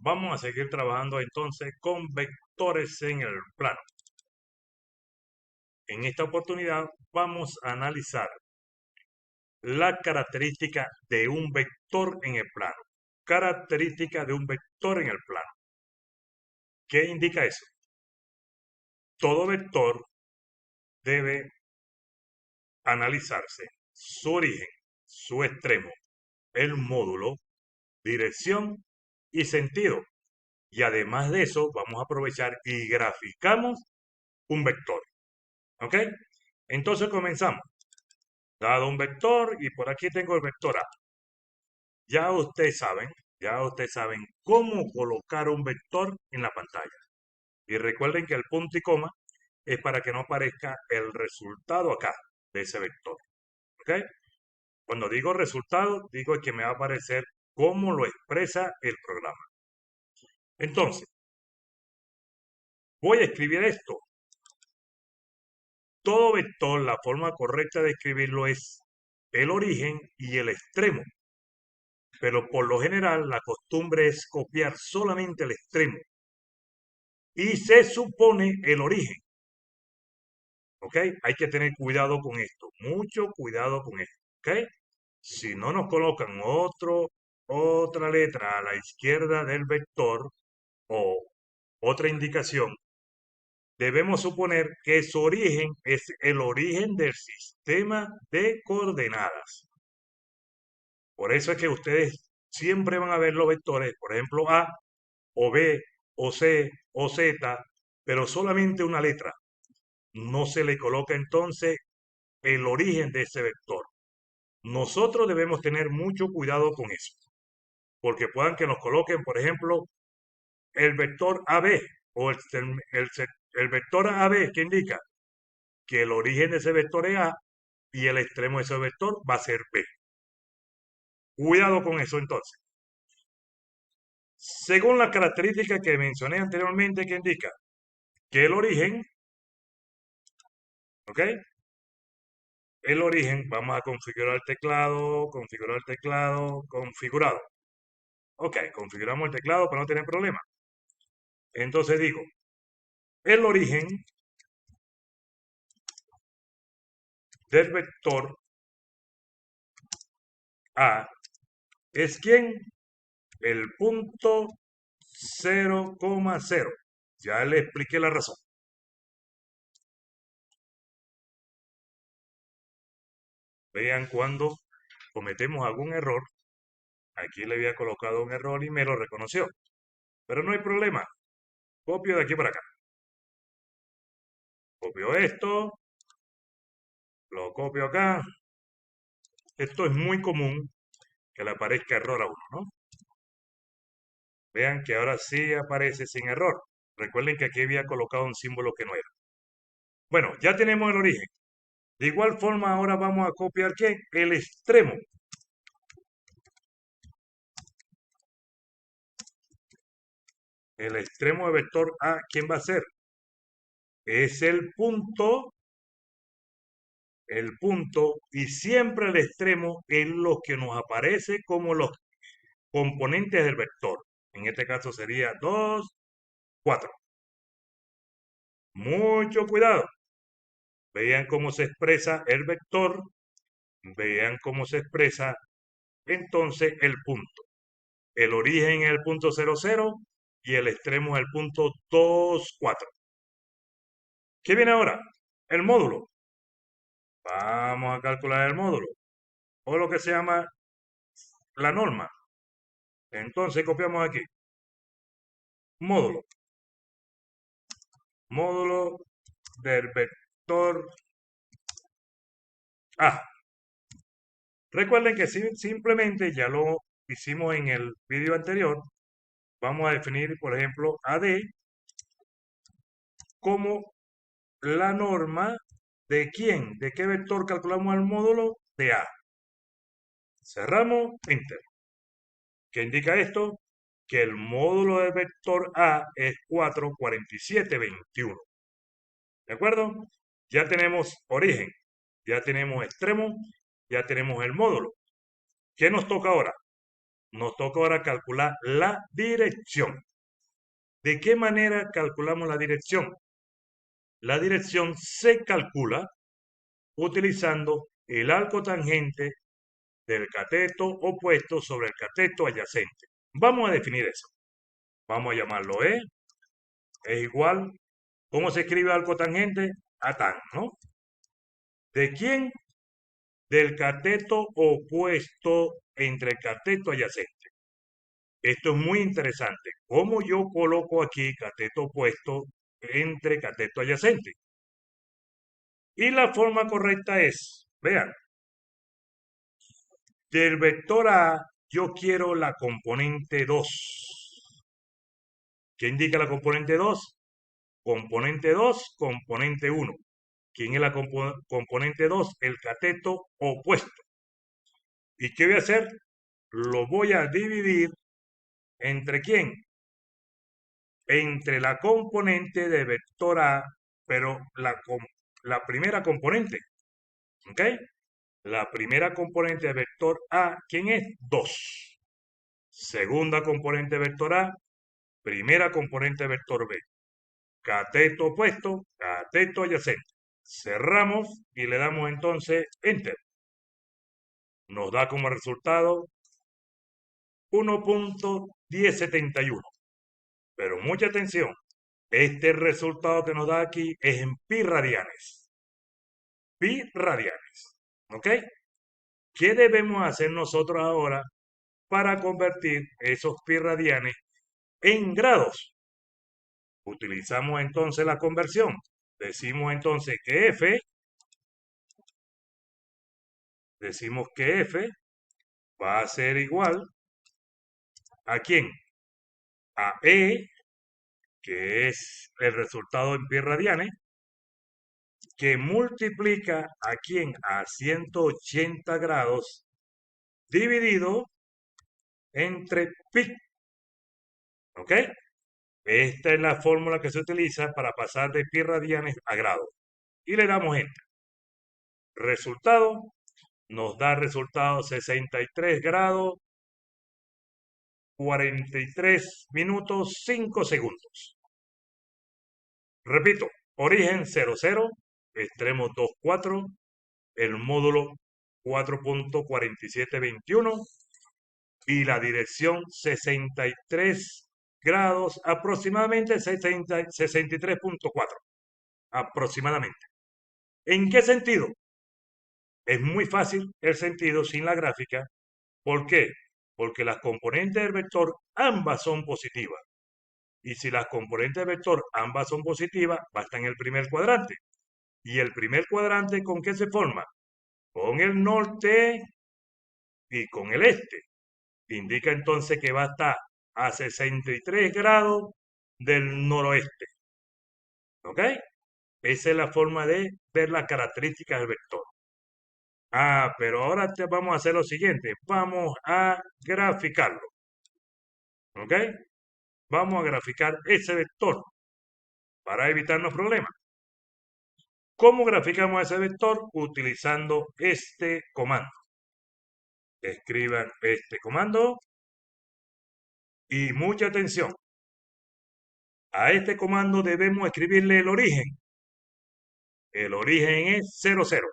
Vamos a seguir trabajando entonces con vectores en el plano. En esta oportunidad vamos a analizar la característica de un vector en el plano. Característica de un vector en el plano. ¿Qué indica eso? Todo vector debe analizarse su origen, su extremo, el módulo, dirección y sentido. Y además de eso, vamos a aprovechar y graficamos un vector. ¿Ok? Entonces comenzamos. Dado un vector y por aquí tengo el vector A. Ya ustedes saben cómo colocar un vector en la pantalla. Y recuerden que el punto y coma es para que no aparezca el resultado acá de ese vector. ¿Ok? Cuando digo resultado, digo que me va a aparecer cómo lo expresa el programa. Entonces, voy a escribir esto. Todo vector, la forma correcta de escribirlo es el origen y el extremo. Pero por lo general la costumbre es copiar solamente el extremo y se supone el origen. ¿Ok? Hay que tener cuidado con esto, mucho cuidado con esto. ¿Ok? Si no nos colocan otra letra a la izquierda del vector o otra indicación, debemos suponer que su origen es el origen del sistema de coordenadas. Por eso es que ustedes siempre van a ver los vectores, por ejemplo, A o B o C o Z, pero solamente una letra. No se le coloca entonces el origen de ese vector. Nosotros debemos tener mucho cuidado con eso, porque puedan que nos coloquen, por ejemplo, el vector AB o el vector AB que indica que el origen de ese vector es A y el extremo de ese vector va a ser B. Cuidado con eso entonces. Según las características que mencioné anteriormente, que indica que el origen, ¿ok? El origen, vamos a configurar el teclado, configurado. Ok, configuramos el teclado para no tener problemas. Entonces digo, el origen del vector A es ¿quién? El punto 0,0. Ya le expliqué la razón. Vean cuando cometemos algún error. Aquí le había colocado un error y me lo reconoció. Pero no hay problema. Copio de aquí para acá. Copio esto, lo copio acá. Esto es muy común que le aparezca error a uno, ¿no? Vean que ahora sí aparece sin error. Recuerden que aquí había colocado un símbolo que no era. Bueno, ya tenemos el origen. De igual forma, ahora vamos a copiar ¿qué? El extremo. El extremo de vector A, ¿quién va a ser? Es el punto, y siempre el extremo es lo que nos aparece como los componentes del vector. En este caso sería 2, 4. Mucho cuidado. Vean cómo se expresa el vector, vean cómo se expresa entonces el punto. El origen es el punto 0,0 y el extremo es el punto 2, 4. ¿Qué viene ahora? El módulo. Vamos a calcular el módulo, o lo que se llama la norma. Entonces copiamos aquí. Módulo. Módulo del vector A. Recuerden que simplemente ya lo hicimos en el vídeo anterior. Vamos a definir, por ejemplo, AD como la norma de quién, de qué vector calculamos el módulo de A. Cerramos, Enter. ¿Qué indica esto? Que el módulo del vector A es 4, 47, 21. ¿De acuerdo? Ya tenemos origen, ya tenemos extremo, ya tenemos el módulo. ¿Qué nos toca ahora? nos toca ahora calcular la dirección. ¿De qué manera calculamos la dirección? La dirección se calcula utilizando el arco tangente del cateto opuesto sobre el cateto adyacente. Vamos a definir eso. Vamos a llamarlo E. Es igual. ¿Cómo se escribe arco tangente? A tan, ¿no? ¿De quién? Del cateto opuesto entre el cateto adyacente. Esto es muy interesante. ¿Cómo yo coloco aquí cateto opuesto entre cateto adyacente? Y la forma correcta es, vean, del vector A yo quiero la componente 2. ¿Qué indica la componente 2? Componente 2, componente 1. ¿Quién es la componente 2? El cateto opuesto. ¿Y qué voy a hacer? Lo voy a dividir ¿entre quién? Entre la componente de vector A, pero la primera componente. ¿Ok? La primera componente de vector A, ¿quién es? 2. Segunda componente de vector A, primera componente de vector B. Cateto opuesto, cateto adyacente. Cerramos y le damos entonces Enter. Nos da como resultado 1.1071. Pero mucha atención, este resultado que nos da aquí es en pi radianes. Pi radianes. ¿Ok? ¿Qué debemos hacer nosotros ahora para convertir esos pi radianes en grados? Utilizamos entonces la conversión. Decimos entonces que F va a ser igual ¿a quién? A E, que es el resultado en pi radianes, que multiplica ¿a quién? A 180 grados dividido entre pi. ¿Ok? Esta es la fórmula que se utiliza para pasar de pi radianes a grados. Y le damos Enter. Resultado, nos da resultado 63 grados, 43 minutos, 5 segundos. Repito, origen 00, extremo 24, el módulo 4.4721 y la dirección 63 grados, aproximadamente 63.4, aproximadamente. ¿En qué sentido? Es muy fácil el sentido sin la gráfica. ¿Por qué? Porque las componentes del vector ambas son positivas. Y si las componentes del vector ambas son positivas, va a estar en el primer cuadrante. ¿Y el primer cuadrante con qué se forma? Con el norte y con el este. Indica entonces que va a estar a 63 grados del noroeste. ¿Ok? Esa es la forma de ver las características del vector. Pero ahora vamos a hacer lo siguiente. Vamos a graficarlo. ¿Ok? Vamos a graficar ese vector para evitarnos problemas. ¿Cómo graficamos ese vector? Utilizando este comando. Escriban este comando y mucha atención. A este comando debemos escribirle el origen. El origen es 0, 0.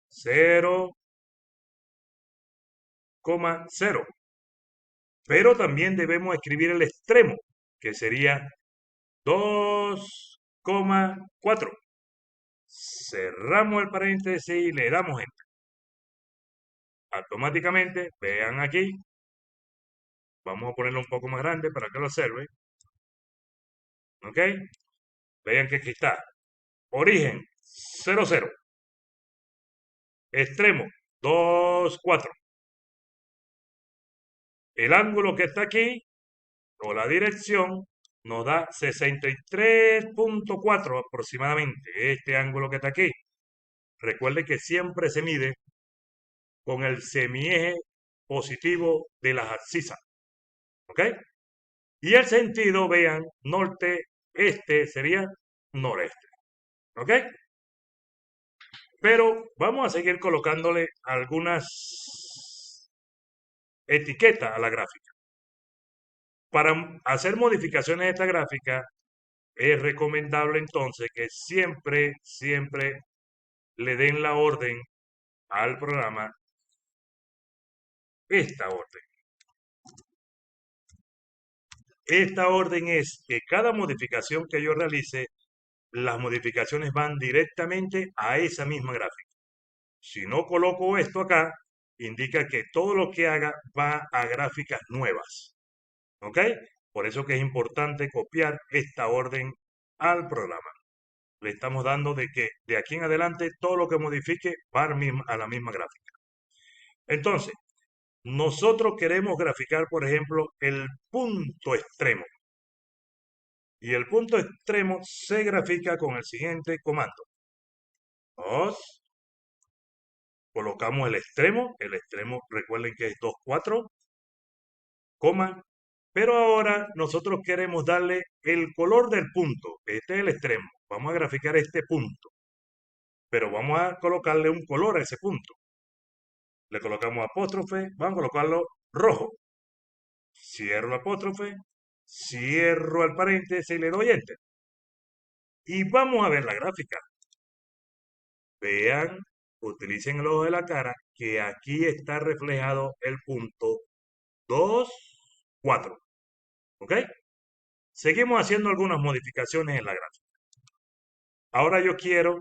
0,0. Pero también debemos escribir el extremo, que sería 2,4. Cerramos el paréntesis y le damos Enter. Automáticamente, vean aquí, vamos a ponerlo un poco más grande para que lo observe. ¿Ok? Vean que aquí está. Origen 0, 0. Extremo 2, 4. El ángulo que está aquí, o la dirección, nos da 63.4 aproximadamente. Este ángulo que está aquí. Recuerde que siempre se mide con el semieje positivo de las abscisas. ¿Ok? Y el sentido, vean, norte-este sería noreste. ¿Ok? Pero vamos a seguir colocándole etiqueta a la gráfica. Para hacer modificaciones a esta gráfica, es recomendable entonces que siempre le den la orden al programa, esta orden. Esta orden es que cada modificación que yo realice, las modificaciones van directamente a esa misma gráfica. Si no coloco esto acá, indica que todo lo que haga va a gráficas nuevas. ¿Ok? Por eso que es importante copiar esta orden al programa. Le estamos dando de que de aquí en adelante todo lo que modifique va a la misma gráfica. Entonces, nosotros queremos graficar, por ejemplo, el punto extremo. Y el punto extremo se grafica con el siguiente comando. Colocamos el extremo recuerden que es 2, 4, coma, pero ahora nosotros queremos darle el color del punto. Este es el extremo. Vamos a graficar este punto, pero vamos a colocarle un color a ese punto. Le colocamos apóstrofe, vamos a colocarlo rojo. Cierro el apóstrofe, cierro el paréntesis y le doy enter. Y vamos a ver la gráfica. Vean, utilicen el ojo de la cara, que aquí está reflejado el punto 2, 4. ¿Ok? Seguimos haciendo algunas modificaciones en la gráfica. Ahora yo quiero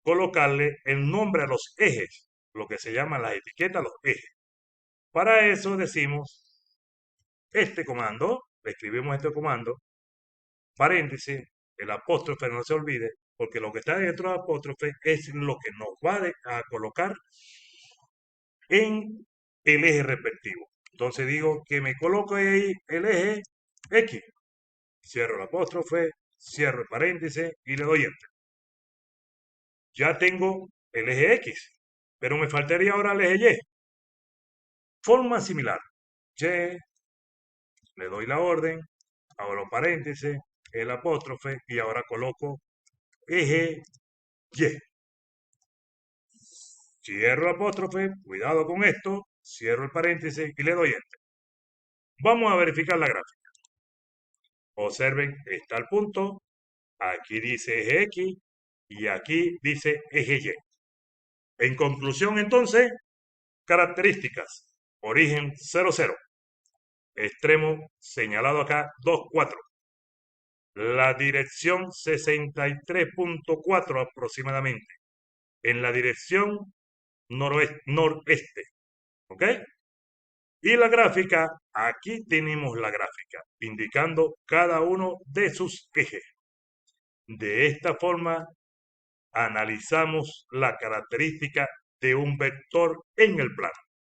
colocarle el nombre a los ejes, lo que se llaman las etiquetas, los ejes. Para eso decimos este comando, le escribimos este comando, paréntesis, el apóstrofe no se olvide, porque lo que está dentro del apóstrofe es lo que nos va a colocar en el eje respectivo. Entonces digo que me coloco ahí el eje X. Cierro el apóstrofe, cierro el paréntesis y le doy enter. Ya tengo el eje X, pero me faltaría ahora el eje Y. Forma similar. Y, le doy la orden, abro paréntesis, el apóstrofe y ahora coloco eje Y. Cierro el apóstrofe, cuidado con esto, cierro el paréntesis y le doy enter. Vamos a verificar la gráfica. Observen, está el punto, aquí dice eje X y aquí dice eje Y. En conclusión, entonces, características. Origen 00. Extremo señalado acá 24. La dirección 63.4 aproximadamente. En la dirección noreste. ¿Ok? Y la gráfica, aquí tenemos la gráfica, indicando cada uno de sus ejes. De esta forma, analizamos la característica de un vector en el plano.